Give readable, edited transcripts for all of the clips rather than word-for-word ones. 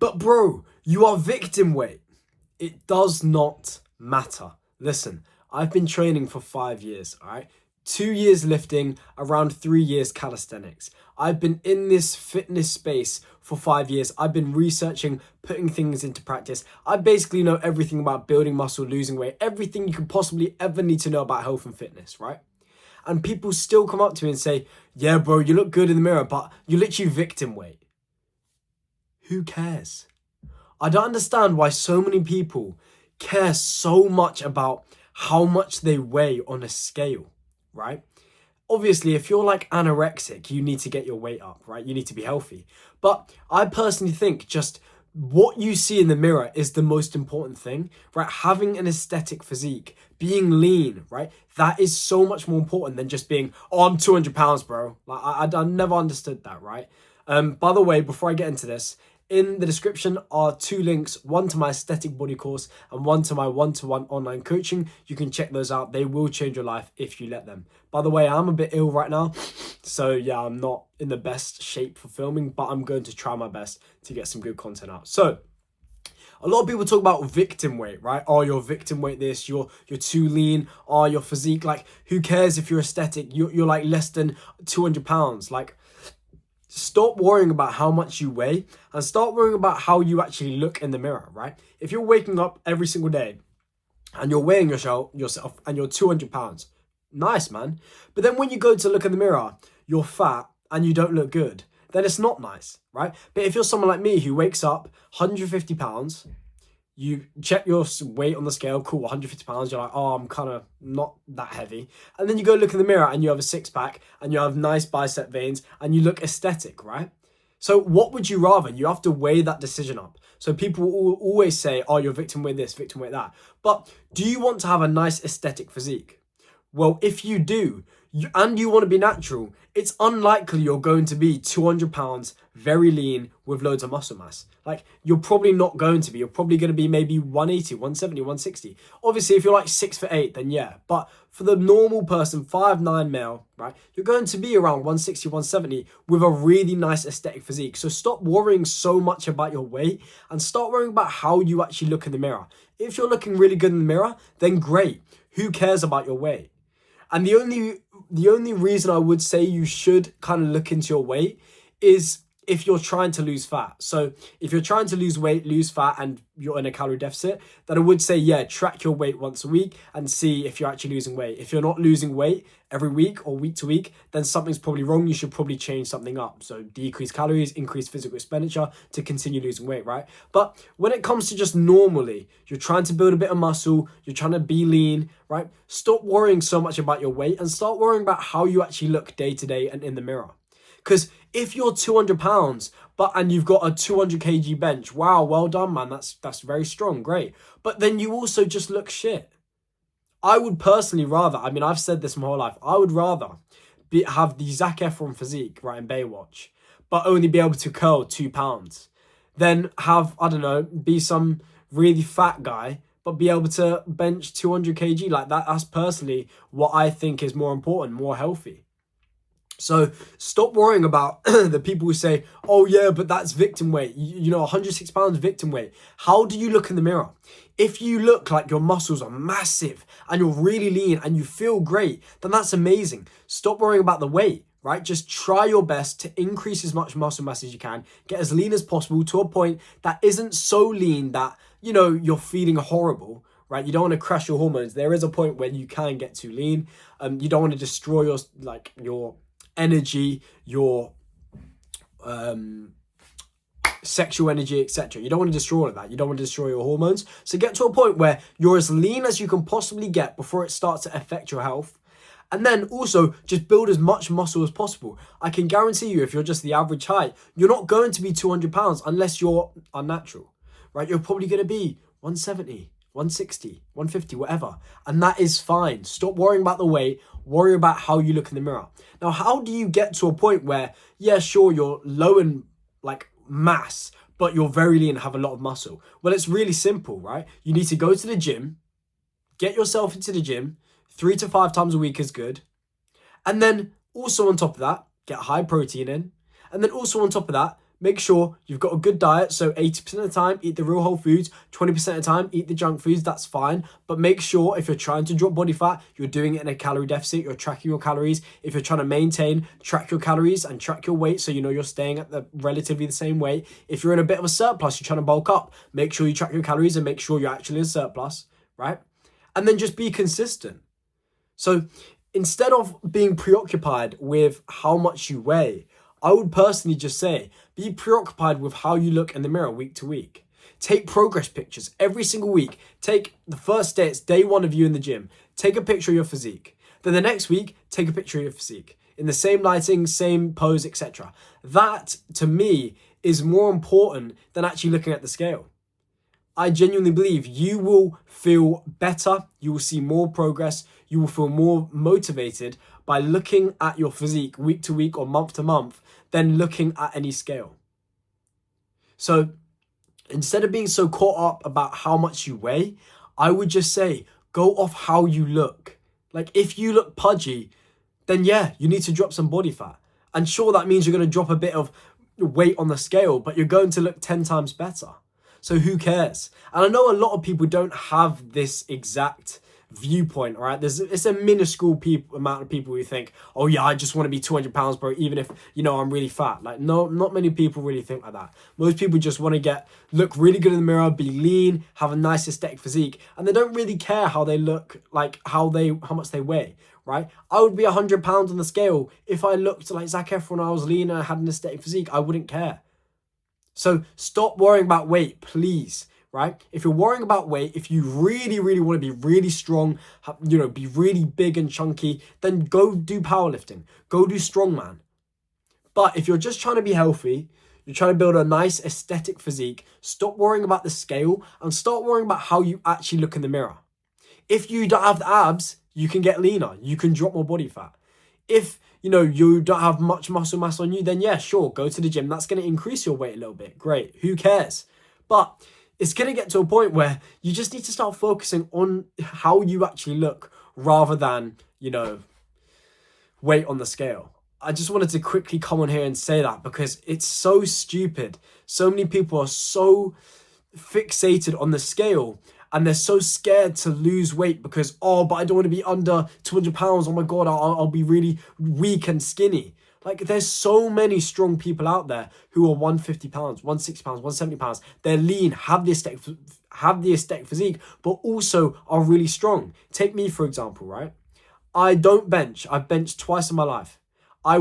But bro, you are victim weight. It does not matter. Listen, I've been training for 5 years, all right? 2 years lifting, around 3 years calisthenics. I've been in this fitness space for 5 years. I've been researching, putting things into practice. I basically know everything about building muscle, losing weight, everything you could possibly ever need to know about health and fitness, right? And people still come up to me and say, yeah, bro, you look good in the mirror, but you're literally victim weight. Who cares? I don't understand why so many people care so much about how much they weigh on a scale, right? Obviously, if you're like anorexic, you need to get your weight up, right? You need to be healthy. But I personally think just what you see in the mirror is the most important thing, right? Having an aesthetic physique, being lean, right? That is so much more important than just being, oh, I'm 200 pounds, bro. Like I never understood that, right? By the way, before I get into this, in the description are 2 links, one to my aesthetic body course and one to my one-to-one online coaching. You can check those out. They will change your life if you let them. By the way, I'm a bit ill right now. So yeah, I'm not in the best shape for filming, but I'm going to try my best to get some good content out. So a lot of people talk about victim weight, right? Oh, you're victim weight this, you're too lean, oh, your physique. Like, who cares if you're aesthetic? You're like less than 200 pounds. Like, stop worrying about how much you weigh and start worrying about how you actually look in the mirror, right? If you're waking up every single day and you're weighing yourself and you're 200 pounds, nice, man. But then when you go to look in the mirror, you're fat and you don't look good, then it's not nice, right? But if you're someone like me who wakes up 150 pounds, you check your weight on the scale, cool, 150 pounds, you're like, oh, I'm kind of not that heavy. And then you go look in the mirror and you have a 6-pack and you have nice bicep veins and you look aesthetic, right? So what would you rather? You have to weigh that decision up. So people will always say, oh, you're victim weight this, victim weight that. But do you want to have a nice aesthetic physique? Well, if you do, and you want to be natural, it's unlikely you're going to be 200 pounds, very lean, with loads of muscle mass. Like, you're probably not going to be. You're probably going to be maybe 180, 170, 160. Obviously, if you're like 6'8", then yeah. But for the normal person, 5'9" male, right, you're going to be around 160, 170 with a really nice aesthetic physique. So stop worrying so much about your weight and start worrying about how you actually look in the mirror. If you're looking really good in the mirror, then great. Who cares about your weight? And the only reason I would say you should kind of look into your weight is if you're trying to lose fat. So if you're trying to lose weight, lose fat, and you're in a calorie deficit, then I would say, yeah, track your weight once a week and see if you're actually losing weight. If you're not losing weight every week or week to week, then something's probably wrong. You should probably change something up. So decrease calories, increase physical expenditure to continue losing weight, right? But when it comes to just normally, you're trying to build a bit of muscle, you're trying to be lean, right? Stop worrying so much about your weight and start worrying about how you actually look day to day and in the mirror. Because if you're 200 pounds and you've got a 200 kg bench, wow, well done, man. That's very strong, great. But then you also just look shit. I would personally rather, I mean, I've said this my whole life, I would rather have the Zac Efron physique, right, in Baywatch, but only be able to curl 2 pounds, than have, I don't know, be some really fat guy, but be able to bench 200 kg. Like that's personally what I think is more important, more healthy. So stop worrying about the people who say, oh yeah, but that's victim weight. You know, 106 pounds victim weight. How do you look in the mirror? If you look like your muscles are massive and you're really lean and you feel great, then that's amazing. Stop worrying about the weight, right? Just try your best to increase as much muscle mass as you can. Get as lean as possible to a point that isn't so lean that, you know, you're feeling horrible, right? You don't want to crash your hormones. There is a point when you can get too lean. You don't want to destroy your energy, your sexual energy, etc. You don't want to destroy all of that. You don't want to destroy your hormones. So get to a point where you're as lean as you can possibly get before it starts to affect your health. And then also just build as much muscle as possible. I can guarantee you, if you're just the average height, you're not going to be 200 pounds unless you're unnatural, right? You're probably going to be 170, 160, 150, whatever. And that is fine. Stop worrying about the weight. Worry about how you look in the mirror. Now, how do you get to a point where, yeah, sure, you're low in like mass, but you're very lean and have a lot of muscle? Well, it's really simple, right? You need to go to the gym, get yourself into the gym, 3 to 5 times a week is good. And then also on top of that, get high protein in. And then also on top of that, make sure you've got a good diet. So 80% of the time, eat the real whole foods. 20% of the time, eat the junk foods. That's fine. But make sure if you're trying to drop body fat, you're doing it in a calorie deficit. You're tracking your calories. If you're trying to maintain, track your calories and track your weight so you know you're staying at the relatively the same weight. If you're in a bit of a surplus, you're trying to bulk up, make sure you track your calories and make sure you're actually in surplus, right? And then just be consistent. So instead of being preoccupied with how much you weigh, I would personally just say, be preoccupied with how you look in the mirror week to week. Take progress pictures every single week. Take the first day, it's day one of you in the gym. Take a picture of your physique. Then the next week, take a picture of your physique. In the same lighting, same pose, etc. That, to me, is more important than actually looking at the scale. I genuinely believe you will feel better, you will see more progress, you will feel more motivated by looking at your physique week to week or month to month than looking at any scale. So instead of being so caught up about how much you weigh, I would just say, go off how you look. Like if you look pudgy, then yeah, you need to drop some body fat. And sure, that means you're going to drop a bit of weight on the scale, but you're going to look 10 times better. So who cares? And I know a lot of people don't have this exact viewpoint, all right? It's a minuscule amount of people who think, oh yeah, I just want to be 200 pounds, bro, even if, I'm really fat. Like, no, not many people really think like that. Most people just want to look really good in the mirror, be lean, have a nice aesthetic physique, and they don't really care how they look, like how much they weigh, right? I would be 100 pounds on the scale if I looked like Zac Efron, I was lean and I had an aesthetic physique. I wouldn't care. So stop worrying about weight, please, right? If you're worrying about weight, if you really, really want to be really strong, be really big and chunky, then go do powerlifting, go do strongman. But if you're just trying to be healthy, you're trying to build a nice aesthetic physique, stop worrying about the scale and start worrying about how you actually look in the mirror. If you don't have the abs, you can get leaner, you can drop more body fat. If you don't have much muscle mass on you, then yeah, sure, go to the gym. That's going to increase your weight a little bit. Great. Who cares? But it's going to get to a point where you just need to start focusing on how you actually look rather than, weight on the scale. I just wanted to quickly come on here and say that because it's so stupid. So many people are so fixated on the scale and they're so scared to lose weight because, but I don't want to be under 200 pounds. Oh my God, I'll be really weak and skinny. Like there's so many strong people out there who are 150 pounds, 160 pounds, 170 pounds. They're lean, have the aesthetic physique, but also are really strong. Take me, for example, right? I don't bench. I've benched twice in my life. I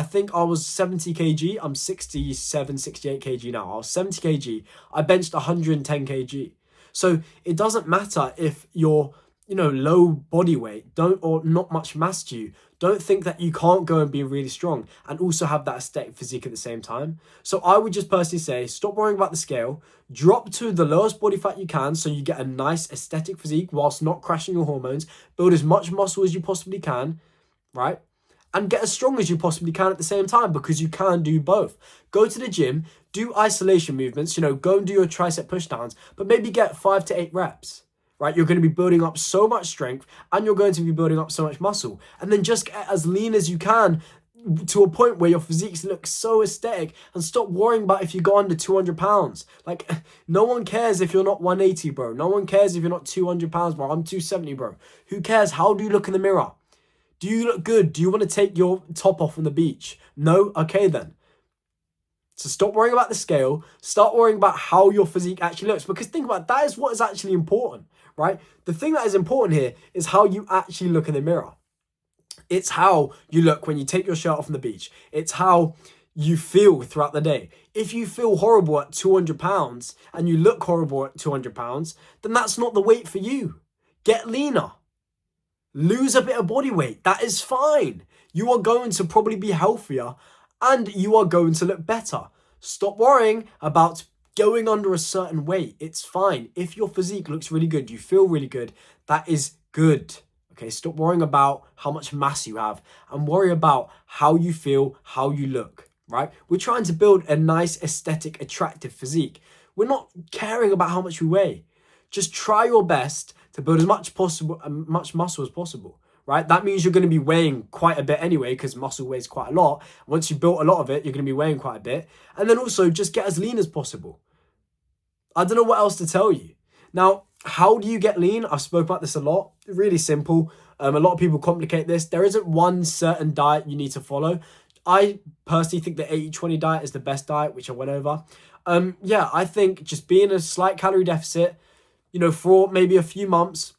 think I was 70 kg. I'm 67, 68 kg now. I was 70 kg. I benched 110 kg. So it doesn't matter if you're, low body weight, or not much mass to you. Don't think that you can't go and be really strong and also have that aesthetic physique at the same time. So I would just personally say, stop worrying about the scale, drop to the lowest body fat you can so you get a nice aesthetic physique whilst not crashing your hormones, build as much muscle as you possibly can, right? And get as strong as you possibly can at the same time because you can do both. Go to the gym, do isolation movements, go and do your tricep push downs, but maybe get 5 to 8 reps, right? You're going to be building up so much strength and you're going to be building up so much muscle. And then just get as lean as you can to a point where your physiques look so aesthetic and stop worrying about if you go under 200 pounds. Like, no one cares if you're not 180, bro. No one cares if you're not 200 pounds, bro. I'm 270, bro. Who cares? How do you look in the mirror? Do you look good? Do you want to take your top off on the beach? No? Okay then. So stop worrying about the scale. Start worrying about how your physique actually looks. Because think about it, that is what is actually important, right? The thing that is important here is how you actually look in the mirror. It's how you look when you take your shirt off on the beach. It's how you feel throughout the day. If you feel horrible at 200 pounds and you look horrible at 200 pounds, then that's not the weight for you. Get leaner. Lose a bit of body weight. That is fine. You are going to probably be healthier and you are going to look better. Stop worrying about going under a certain weight. It's fine. If your physique looks really good, you feel really good, that is good. Okay, stop worrying about how much mass you have and worry about how you feel, how you look, right? We're trying to build a nice, aesthetic, attractive physique. We're not caring about how much we weigh. Just try your best to build as much muscle as possible, right? That means you're going to be weighing quite a bit anyway, because muscle weighs quite a lot. Once you've built a lot of it, you're going to be weighing quite a bit. And then also just get as lean as possible. I don't know what else to tell you. Now, how do you get lean? I've spoken about this a lot. Really simple. A lot of people complicate this. There isn't one certain diet you need to follow. I personally think the 80-20 diet is the best diet, which I went over. Yeah, I think just be in a slight calorie deficit, for maybe a few months,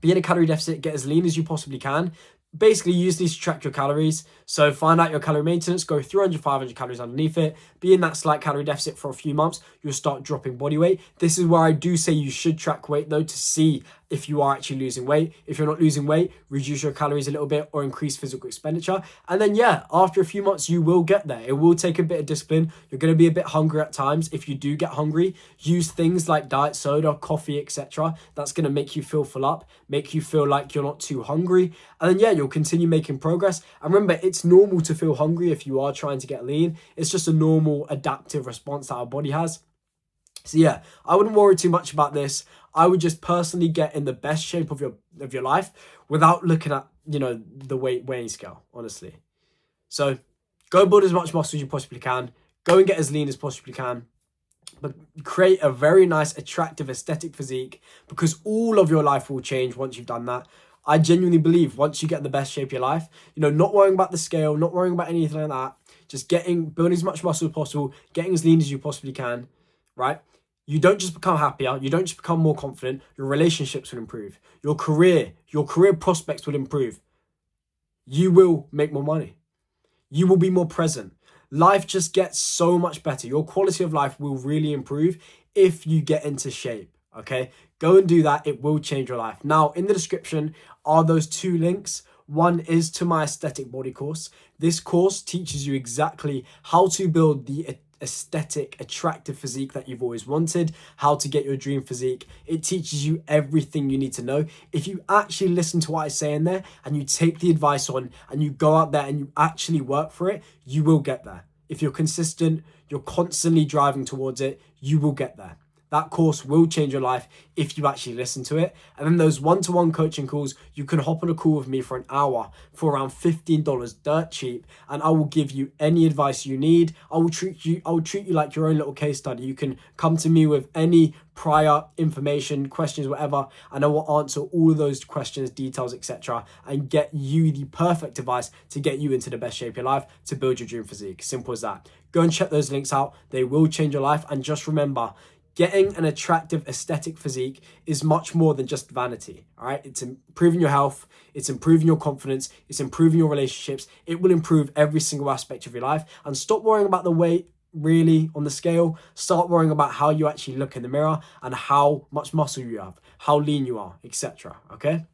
be in a calorie deficit, get as lean as you possibly can. Basically, use these to track your calories. So find out your calorie maintenance, go 300, 500 calories underneath it, be in that slight calorie deficit for a few months, you'll start dropping body weight. This is where I do say you should track weight though, to see if you are actually losing weight. If you're not losing weight, reduce your calories a little bit or increase physical expenditure. And then yeah, after a few months, you will get there. It will take a bit of discipline. You're going to be a bit hungry at times. If you do get hungry, use things like diet soda, coffee, etc. That's going to make you feel full up, make you feel like you're not too hungry. And then yeah, you'll continue making progress. And remember, it's normal to feel hungry if you are trying to get lean. It's just a normal adaptive response that our body has. So yeah, I wouldn't worry too much about this. I would just personally get in the best shape of your life without looking at, the weighing scale, honestly. So go build as much muscle as you possibly can. Go and get as lean as possibly can. But create a very nice, attractive, aesthetic physique, because all of your life will change once you've done that. I genuinely believe once you get the best shape of your life, not worrying about the scale, not worrying about anything like that, just building as much muscle as possible, getting as lean as you possibly can, right? You don't just become happier, you don't just become more confident, your relationships will improve, your career prospects will improve. You will make more money. You will be more present. Life just gets so much better. Your quality of life will really improve if you get into shape, okay? Go and do that. It will change your life. Now, in the description are those 2 links. One is to my aesthetic body course. This course teaches you exactly how to build the aesthetic, attractive physique that you've always wanted, how to get your dream physique. It teaches you everything you need to know. If you actually listen to what I say in there and you take the advice on and you go out there and you actually work for it, you will get there. If you're consistent, you're constantly driving towards it, you will get there. That course will change your life if you actually listen to it. And then those one-to-one coaching calls, you can hop on a call with me for an hour for around $15, dirt cheap, and I will give you any advice you need. I will treat you like your own little case study. You can come to me with any prior information, questions, whatever, and I will answer all of those questions, details, etc., and get you the perfect advice to get you into the best shape of your life to build your dream physique. Simple as that. Go and check those links out. They will change your life. And just remember, getting an attractive aesthetic physique is much more than just vanity, all right? It's improving your health, it's improving your confidence, it's improving your relationships. It will improve every single aspect of your life. And stop worrying about the weight really on the scale. Start worrying about how you actually look in the mirror and how much muscle you have, how lean you are, etc., okay?